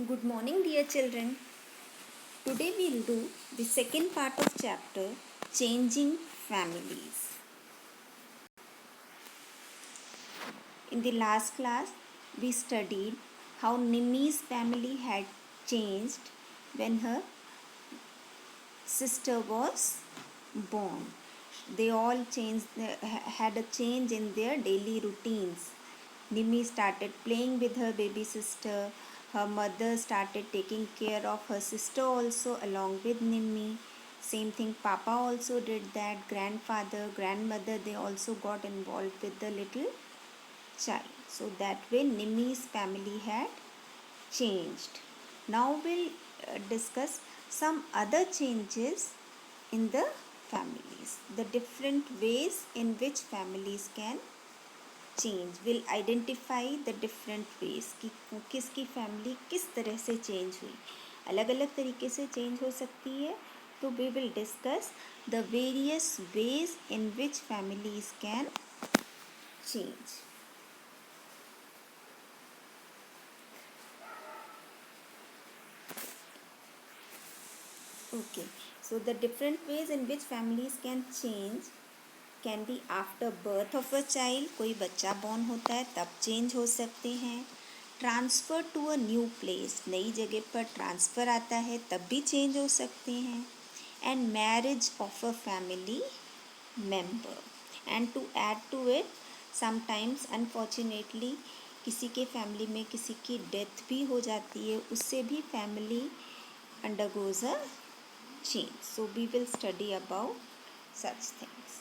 Good morning, dear children. Today we'll do the second part of chapter Changing Families. In the last class, we studied how Nimi's family had changed when her sister was born. They all had a change in their daily routines. Nimi started playing with her baby sister. Her mother started taking care of her sister also along with Nimi. Same thing, Papa also did that. Grandfather, grandmother, they also got involved with the little child. So that way Nimi's family had changed. Now we'll discuss some other changes in the families, the different ways in which families can change will identify the different ways कि किसकी family किस तरह से change हुई, अलग अलग तरीके से चेंज हो सकती है. तो we will discuss the various ways in which families can change. Okay, so the different ways in which families can change can be after birth of a child, कोई बच्चा बॉर्न होता है तब चेंज हो सकते हैं. Transfer to a new place, नई जगह पर ट्रांसफ़र आता है तब भी चेंज हो सकते हैं. And marriage of a family member. And to add to it sometimes unfortunately किसी के फैमिली में किसी की डेथ भी हो जाती है, उससे भी family undergoes a change. So we will study about such things.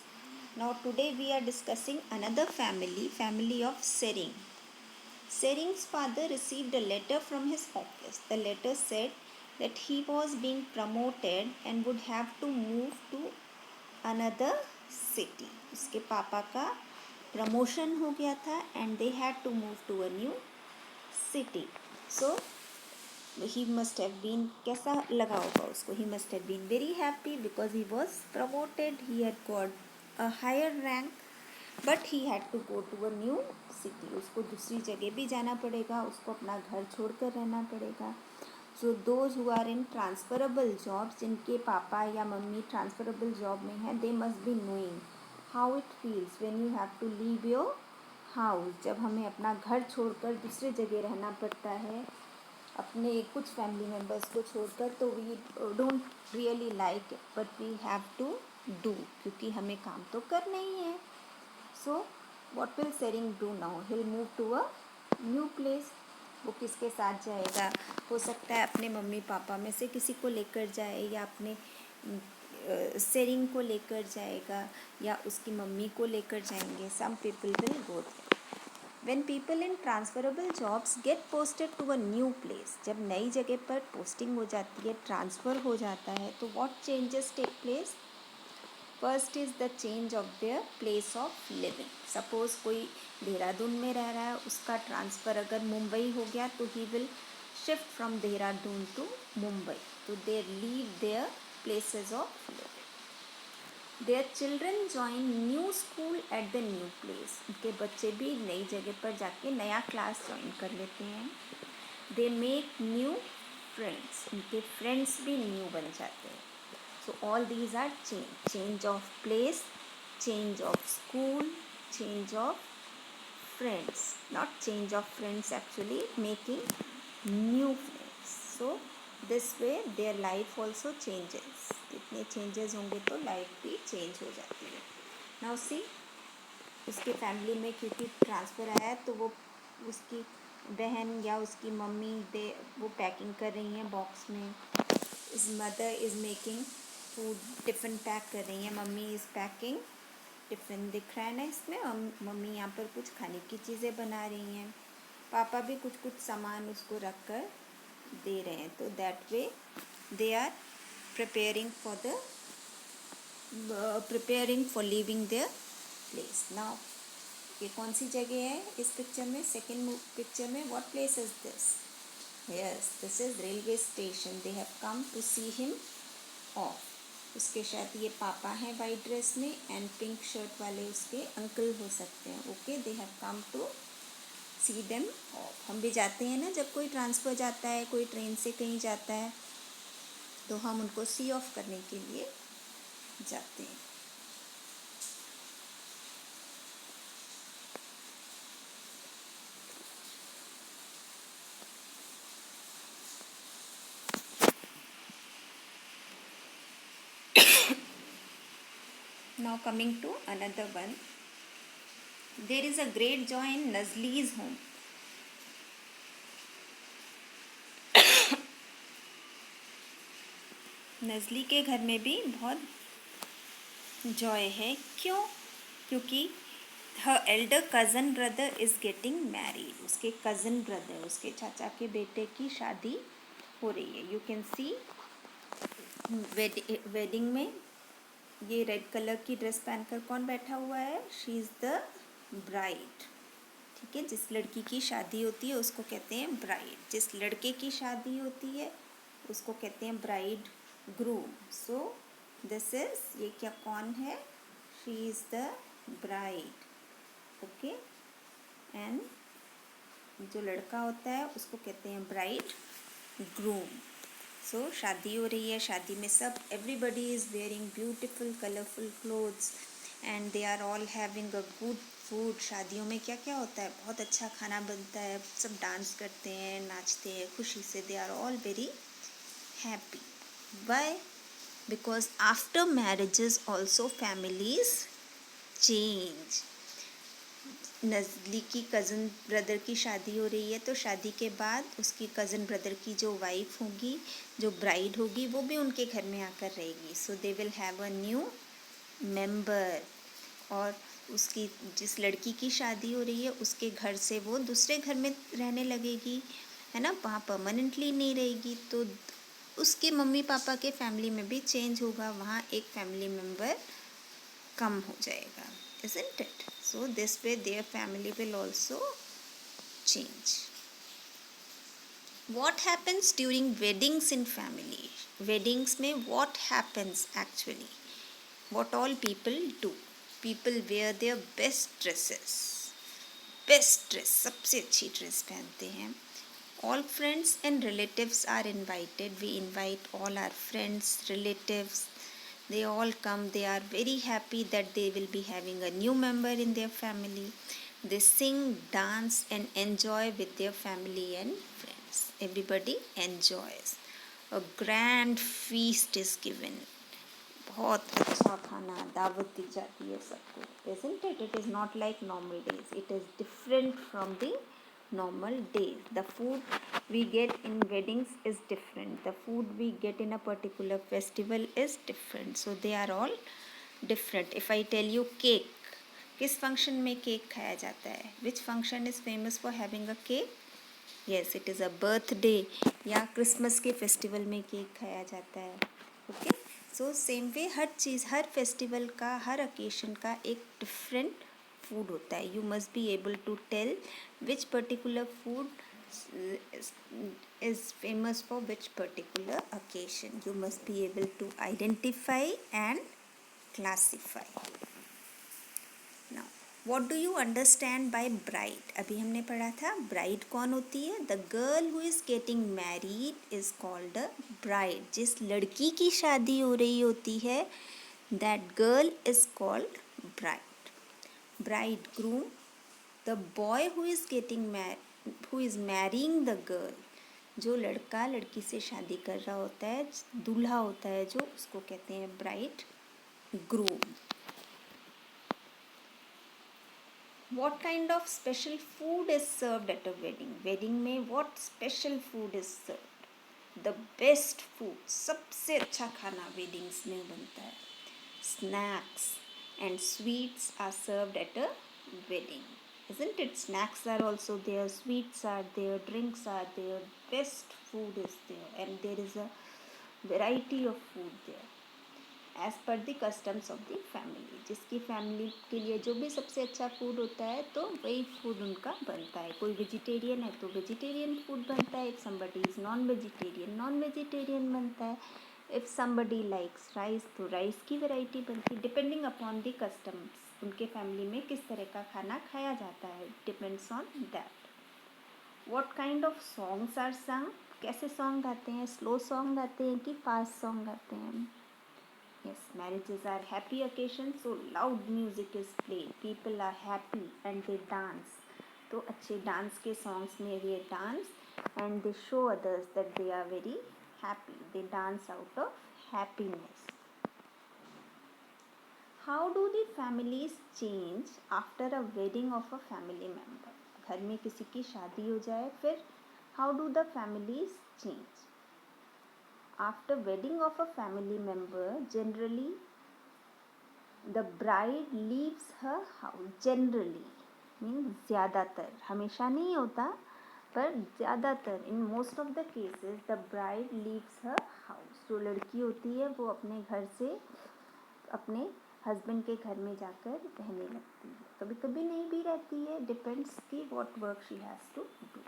Now today we are discussing another family of Sering. Sering's father received a letter from his office. The letter said that he was being promoted and would have to move to another city. उसके पापा का promotion हो गया था and they had to move to a new city. So he must have been, कैसा लगा होगा उसको, he must have been very happy because he was promoted, he had got a higher rank, but he had to go to a new city. उसको दूसरी जगह भी जाना पड़ेगा, उसको अपना घर छोड़कर रहना पड़ेगा. So those who are in transferable jobs, जिनके पापा या मम्मी transferable job में हैं, they must be knowing how it feels when you have to leave your house. जब हमें अपना घर छोड़कर दूसरी जगह रहना पड़ता है अपने कुछ फैमिली मेम्बर्स को छोड़कर, तो we don't really like it but we have to do, क्योंकि हमें काम तो करना ही है. So what will Tsering do now? He will move to a new place. वो किसके साथ जाएगा? हो सकता है अपने मम्मी पापा में से किसी को लेकर जाए, या अपने सेरिंग को लेकर जाएगा, या उसकी मम्मी को लेकर जाएंगे. Some people will go there. When people in transferable jobs get posted to a new place, जब नई जगह पर पोस्टिंग हो जाती है, ट्रांसफ़र हो जाता है, तो what changes take place? First is the change of their place of living. Suppose कोई देहरादून में रह रहा है, उसका ट्रांसफ़र अगर मुंबई हो गया तो he will shift from Dehradun to Mumbai. तो they leave their places of living. Their children join new school at the new place. उनके बच्चे भी नई जगह पर जाके नया क्लास ज्वाइन कर लेते हैं. They make new friends. उनके फ्रेंड्स भी न्यू बन जाते हैं. So all these are change of place, change of school, change of friends. Not change of friends, actually making new friends. So this way their life also changes. इतने changes होंगे तो life भी change हो जाती है. Now see, उसके family में क्योंकि ट्रांसफ़र आया तो वो उसकी बहन या उसकी मम्मी वो पैकिंग कर रही हैं बॉक्स में. इस mother is making food, tiffin pack कर रही हैं. Mummy is packing tiffin. दिख रहा है ना इसमें, मम्मी यहाँ पर कुछ खाने की चीज़ें बना रही हैं. पापा भी कुछ कुछ सामान उसको रख कर दे रहे हैं. तो that way they are preparing for leaving their place. Now ये कौन सी जगह है इस पिक्चर में? सेकेंड पिक्चर में what place is this? Yes, this is railway station. They have come to see him off. उसके शायद ये पापा हैं वाइट ड्रेस में, एंड पिंक शर्ट वाले उसके अंकल हो सकते हैं. Okay, they have come to see them of. हम भी जाते हैं ना, जब कोई ट्रांसफ़र जाता है, कोई ट्रेन से कहीं जाता है, तो हम उनको सी ऑफ करने के लिए जाते हैं। Now coming to another one. There is a great joy in Nazli's home. नज़ली के घर में भी बहुत जॉय है। क्यों? क्योंकि हर Elder cousin brother is getting married. उसके कज़न ब्रदर, उसके चाचा के बेटे की शादी हो रही है। यू कैन सी वेडिंग में ये रेड कलर की ड्रेस पहनकर कौन बैठा हुआ है? She is the bride. ठीक है, जिस लड़की की शादी होती है उसको कहते हैं ब्राइड। जिस लड़के की शादी होती है उसको कहते हैं bride groom. So this is, ये क्या कौन है? She is the bride. Okay, and जो लड़का होता है उसको कहते हैं ब्राइड ग्रूम। सो शादी हो रही है, शादी में सब everybody is wearing beautiful colourful clothes and they are all having a good food. शादियों में क्या क्या होता है? बहुत अच्छा खाना बनता है, सब डांस करते हैं, नाचते हैं खुशी से। They are all very happy. Why? Because after marriages also families change. Nazli की कज़न ब्रदर की शादी हो रही है, तो शादी के बाद उसकी कज़न ब्रदर की जो वाइफ होगी, जो ब्राइड होगी, वो भी उनके घर में आकर रहेगी। So they will have a new member. और उसकी जिस लड़की की शादी हो रही है उसके घर से वो दूसरे घर में रहने लगेगी, है ना, वहाँ परमानेंटली नहीं रहेगी। तो उसके मम्मी पापा के फैमिली में भी चेंज होगा, वहाँ एक फैमिली मेंबर कम हो जाएगा, isn't it? So this way their family will also change. What happens during weddings in family? Weddings में what happens actually? What all people do? People wear their best dresses. Best dress, सबसे अच्छी dress पहनते हैं। All friends and relatives are invited. We invite all our friends, relatives. They all come. They are very happy that they will be having a new member in their family. They sing, dance and enjoy with their family and friends. Everybody enjoys. A grand feast is given. बहुत अच्छा खाना, दावत दी जाती है सबको, isn't it? It is not like normal days. It is different from the normal days. The food we get in weddings is different. The food we get in a particular festival is different. So they are all different. If I tell you cake, किस function में cake खाया जाता है? Which function is famous for having a cake? Yes, it is a birthday या Christmas के festival में cake खाया जाता है। ओके, सो सेम वे हर चीज़, हर फेस्टिवल का, हर ओकेशन का एक डिफरेंट फूड होता है। You must be able to tell which particular food is famous for which particular occasion. You must be able to identify and classify. Now, what do you understand by bride? अभी हमने पढ़ा था bride कौन होती है? The girl who is getting married is called a bride. जिस लड़की की शादी हो रही होती है, that girl is called bride. Bridegroom, the boy who is who is marrying the girl. जो लड़का लड़की से शादी कर रहा होता है, दूल्हा होता है जो, उसको कहते हैं bride groom. What kind of special food is served at a wedding? Wedding में what special food is served? The best food, सबसे अच्छा खाना weddings में बनता है। Snacks and sweets are served at a wedding, isn't it? Snacks are also there, sweets are there, drinks are there, best food is there, and there is a variety of food there. As per the customs of the family. जिसकी family के लिए जो भी सबसे अच्छा food होता है तो वही फूड उनका बनता है। कोई वेजिटेरियन है तो वेजिटेरियन फूड बनता है, if somebody is non vegetarian non vegetarian बनता है, इफ़ समबडी लाइक्स राइस तो राइस की वैरायटी बनती है, डिपेंडिंग अपॉन द कस्टम्स। उनके फैमिली में किस तरह का खाना खाया जाता है, depends on that. What kind of songs are sung? कैसे सॉन्ग गाते हैं? स्लो सॉन्ग गाते हैं कि फास्ट सॉन्ग गाते हैं? Yes, marriages are happy occasions, so loud music is played. People are happy and they dance. तो अच्छे डांस के सॉन्ग्स में ये dance and they show others that they are very happy. They dance out of happiness. How do the families change after a wedding of a family member? घर में किसी की शादी हो जाए फिर how do the families change? After wedding of a family member, generally the bride leaves her house. Generally means ज़्यादातर, हमेशा नहीं होता पर ज़्यादातर in most of the cases the bride leaves her house. जो लड़की होती है वो अपने घर से अपने हस्बैंड के घर में जाकर रहने लगती है. कभी कभी नहीं भी रहती है, डिपेंड्स कि what work she has to do.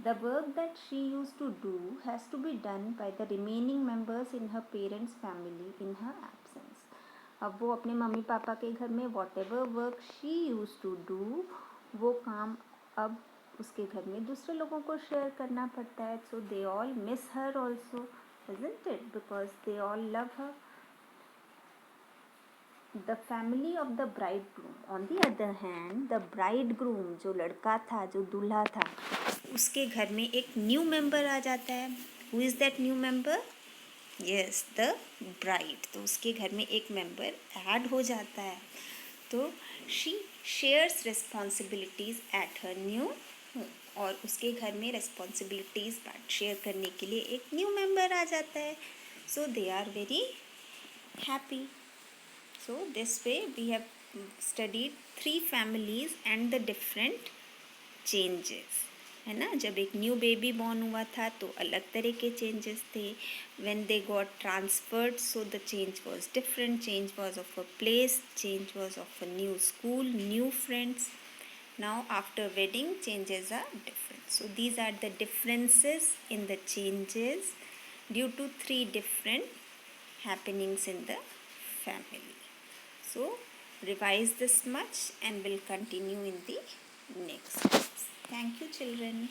The work that she used to do has to be done by the remaining members in her parents' family in her absence. अब वो अपने मम्मी पापा के घर में whatever work she used to do, वो काम अब उसके घर में दूसरे लोगों को शेयर करना पड़ता है. So they all miss her also, isn't it? Because they all love her. The family of the bridegroom. On the other hand, the bridegroom जो लड़का था, जो दूल्हा था, उसके घर में एक न्यू मेंबर आ जाता है. Who is that new member? Yes, the bride. तो उसके घर में एक मेंबर ऐड हो जाता है. तो she shares responsibilities at her new home. और उसके घर में responsibilities शेयर करने के लिए एक न्यू मेंबर आ जाता है. So they are very happy. So this way we have studied 3 families and the different changes. है ना. जब एक न्यू बेबी बॉर्न हुआ था तो अलग तरह के चेंजेस थे. When they got transferred, so the change was different. Change was of a place, change was of a new school, new friends. Now after wedding, changes are different. So these are the differences in the changes due to 3 different happenings in the family. So revise this much and we'll continue in the next class. Thank you, children.